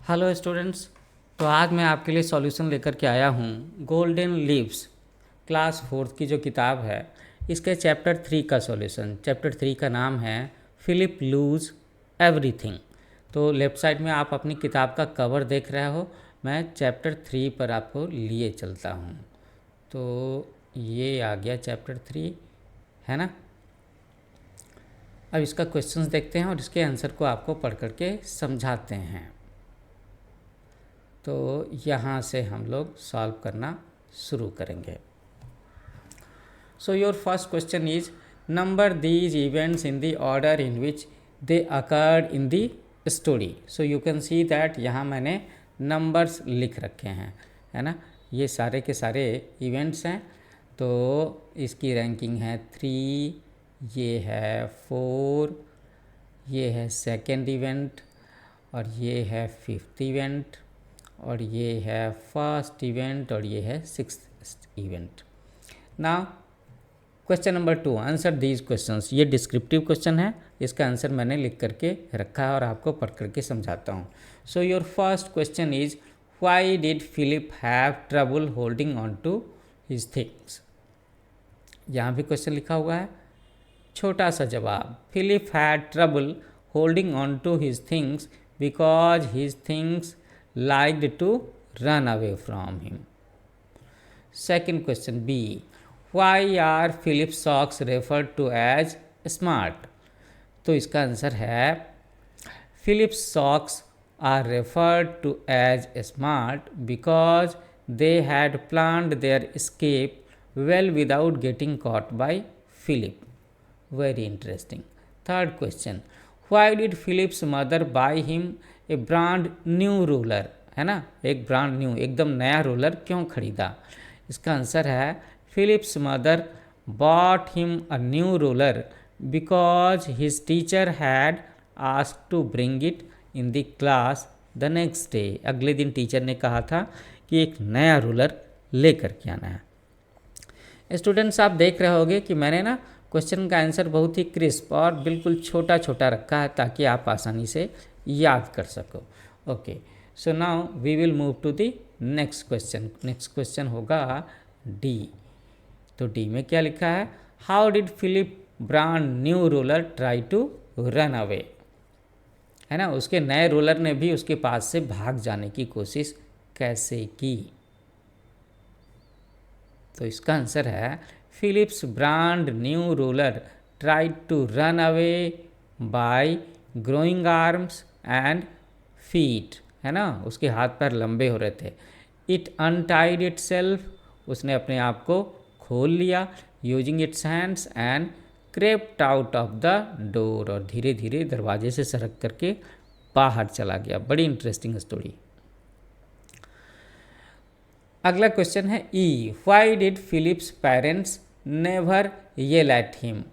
Hello students. तो आज मैं आपके लिए सॉल्यूशन लेकर के आया हूँ गोल्डन लीव्स क्लास 4th की जो किताब है इसके चैप्टर 3 का सॉल्यूशन। चैप्टर 3 का नाम है फिलिप लूज एवरीथिंग। तो लेफ़्ट साइड में आप अपनी किताब का कवर देख रहे हो, मैं चैप्टर 3 पर आपको लिए चलता हूँ। तो ये आ गया चैप्टर 3, है ना। अब इसका क्वेश्चंस देखते हैं और इसके आंसर को आपको पढ़ करके समझाते हैं। तो यहाँ से हम लोग सॉल्व करना शुरू करेंगे। सो your first question is number these events in the order in which they occurred in the story. So you can see that यहाँ मैंने नंबर्स लिख रखे हैं, है ना। ये सारे के सारे इवेंट्स हैं। तो इसकी रैंकिंग है 3, ये है 4, ये है सेकेंड इवेंट, और ये है 5th इवेंट, और ये है फर्स्ट इवेंट, और ये है 6th event. Now question number 2, answer these questions. ये डिस्क्रिप्टिव क्वेश्चन है, इसका आंसर मैंने लिख करके रखा है और आपको पढ़ करके समझाता हूँ। So your first question is why did Philip have trouble holding on to his things. यहाँ भी क्वेश्चन लिखा हुआ है, छोटा सा जवाब, Philip had trouble holding on to his things because his things liked to run away from him. Second question B, why are Philip's socks referred to as smart? तो इसका आंसर है Philip's socks are referred to as smart because they had planned their escape well without getting caught by Philip. Very interesting. Third question, why did Philip's mother buy him A brand new roller, है ना। एक brand new एकदम नया roller क्यों खरीदा। इसका answer है Philip's mother bought him a new roller because his teacher had asked to bring it in the class the next day. अगले दिन टीचर ने कहा था कि एक नया रोलर लेकर के आना है। स्टूडेंट्स, आप देख रहे होंगे कि मैंने ना क्वेश्चन का आंसर बहुत ही क्रिस्प और बिल्कुल छोटा छोटा रखा है ताकि आप आसानी से याद कर सको। Okay, so now we will move to the next question. Next question होगा डी। तो डी में क्या लिखा है, how did Philip brand new roller try to run away, है ना। उसके नए रोलर ने भी उसके पास से भाग जाने की कोशिश कैसे की। तो इसका आंसर है Philip's brand new roller tried to run away by growing arms and feet, है ना। उसके हाथ पैर लंबे हो रहे थे। इट अनटाइड इट सेल्फ, उसने अपने आप को खोल लिया। Using its hands and crept out of the door, और धीरे धीरे दरवाजे से सरक करके बाहर चला गया। बड़ी इंटरेस्टिंग स्टोरी। अगला क्वेश्चन है E, why did Philip's parents never yell at him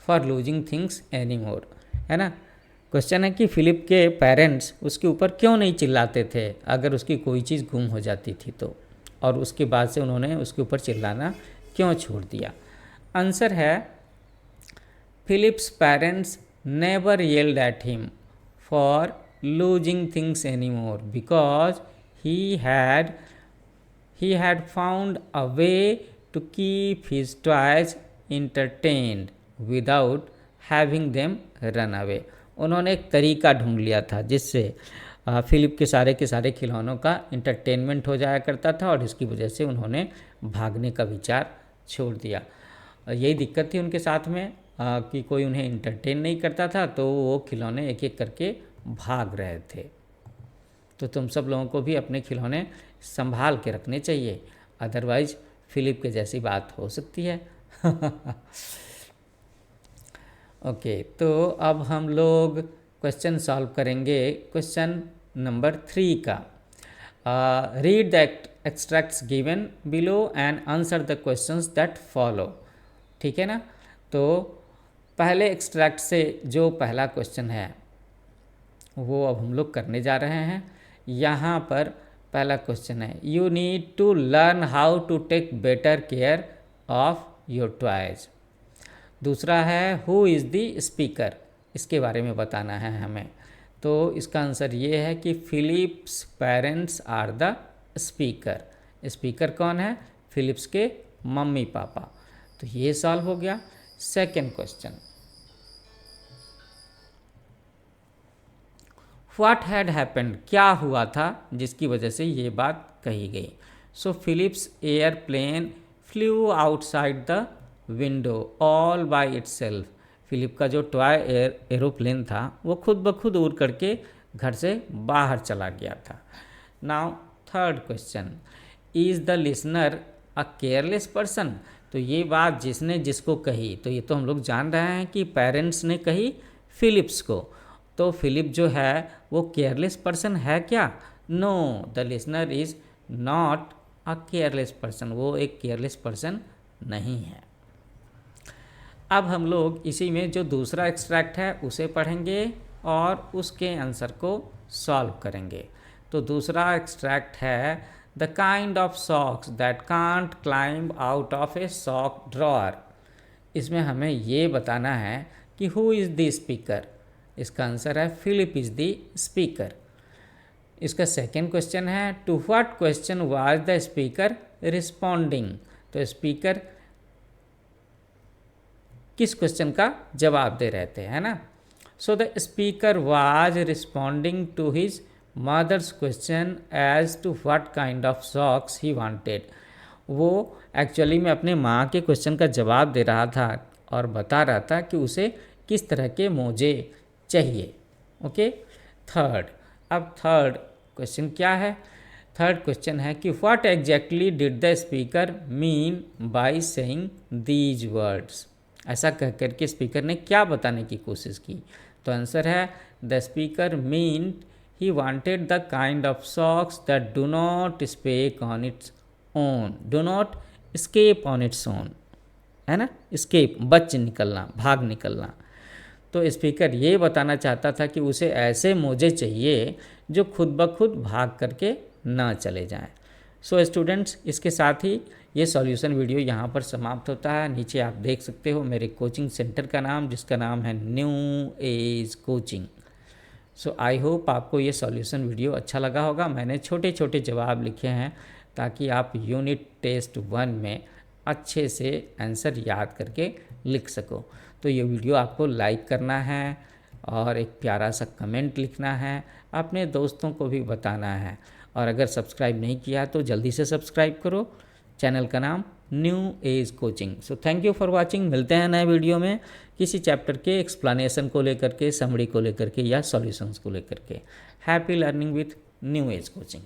for losing things any more, है ना। क्वेश्चन है कि फिलिप के पेरेंट्स उसके ऊपर क्यों नहीं चिल्लाते थे अगर उसकी कोई चीज़ गुम हो जाती थी तो, और उसके बाद से उन्होंने उसके ऊपर चिल्लाना क्यों छोड़ दिया। आंसर है Philip's parents never yelled at him for losing things any more because he had found a way to keep his toys entertained without having them run away. उन्होंने एक तरीका ढूंढ लिया था जिससे फिलिप के सारे खिलौनों का इंटरटेनमेंट हो जाया करता था, और इसकी वजह से उन्होंने भागने का विचार छोड़ दिया। यही दिक्कत थी उनके साथ में कि कोई उन्हें इंटरटेन नहीं करता था, तो वो खिलौने एक एक करके भाग रहे थे। तो तुम सब लोगों को भी अपने खिलौने संभाल के रखने चाहिए, अदरवाइज फिलिप के जैसी बात हो सकती है। ओके, तो अब हम लोग क्वेश्चन सॉल्व करेंगे। क्वेश्चन नंबर 3 का, read the extracts given below and answer the questions that follow. ठीक है ना। तो पहले एक्सट्रैक्ट से जो पहला क्वेश्चन है वो अब हम लोग करने जा रहे हैं। यहाँ पर पहला क्वेश्चन है, you need to learn how to take better care of your toys. दूसरा है हु इज़ द स्पीकर, इसके बारे में बताना है हमें। तो इसका आंसर ये है कि Philip's parents are the speaker. Speaker कौन है? फिलिप्स के मम्मी पापा। तो ये सॉल्व हो गया। Second question, what had happened, क्या हुआ था जिसकी वजह से ये बात कही गई? So Philip's airplane flew outside the window all by itself. Philip का जो टॉय एरोप्लेन था वो खुद ब खुद उड़ करके घर से बाहर चला गया था। Now third question, is the listener a careless person. तो ये बात जिसने जिसको कही, तो ये तो हम लोग जान रहे हैं कि पेरेंट्स ने कही फिलिप्स को। तो फिलिप जो है वो केयरलेस पर्सन है क्या? No, the listener is not a careless person. वो एक केयरलेस पर्सन नहीं है। अब हम लोग इसी में जो दूसरा एक्सट्रैक्ट है उसे पढ़ेंगे और उसके आंसर को सॉल्व करेंगे। तो दूसरा एक्सट्रैक्ट है the kind of socks that can't climb out of a sock drawer. इसमें हमें ये बताना है कि हु इज़ द स्पीकर। इसका आंसर है फिलिप इज़ द स्पीकर। इसका सेकेंड क्वेश्चन है to what question was the speaker responding. तो स्पीकर किस क्वेश्चन का जवाब दे रहे थे, है ना? So the speaker was responding to his mother's question as to what kind of socks he wanted. वो एक्चुअली में अपने माँ के क्वेश्चन का जवाब दे रहा था और बता रहा था कि उसे किस तरह के मोजे चाहिए। Okay, third. अब थर्ड क्वेश्चन क्या है? थर्ड क्वेश्चन है कि what exactly did the speaker mean by saying these words. ऐसा कह कर के स्पीकर ने क्या बताने की कोशिश की? तो आंसर है the speaker mean he wanted the kind of socks that do not speck on its own, do not escape on its own, है ना? स्केप, बच निकलना, भाग निकलना। तो स्पीकर ये बताना चाहता था कि उसे ऐसे मोजे चाहिए जो खुद ब खुद भाग करके ना चले जाएं। सो स्टूडेंट्स, इसके साथ ही ये सॉल्यूशन वीडियो यहाँ पर समाप्त होता है। नीचे आप देख सकते हो मेरे कोचिंग सेंटर का नाम, जिसका नाम है new age coaching. So I hope आपको ये सॉल्यूशन वीडियो अच्छा लगा होगा। मैंने छोटे छोटे जवाब लिखे हैं ताकि आप यूनिट टेस्ट 1 में अच्छे से आंसर याद करके लिख सको। तो ये वीडियो आपको लाइक करना है और एक प्यारा सा कमेंट लिखना है, अपने दोस्तों को भी बताना है। और अगर सब्सक्राइब नहीं किया तो जल्दी से सब्सक्राइब करो। चैनल का नाम new age coaching. So thank you for watching. मिलते हैं नए वीडियो में किसी चैप्टर के एक्सप्लेनेशन को लेकर के, समरी को लेकर के या सॉल्यूशंस को लेकर के। Happy learning with new age coaching.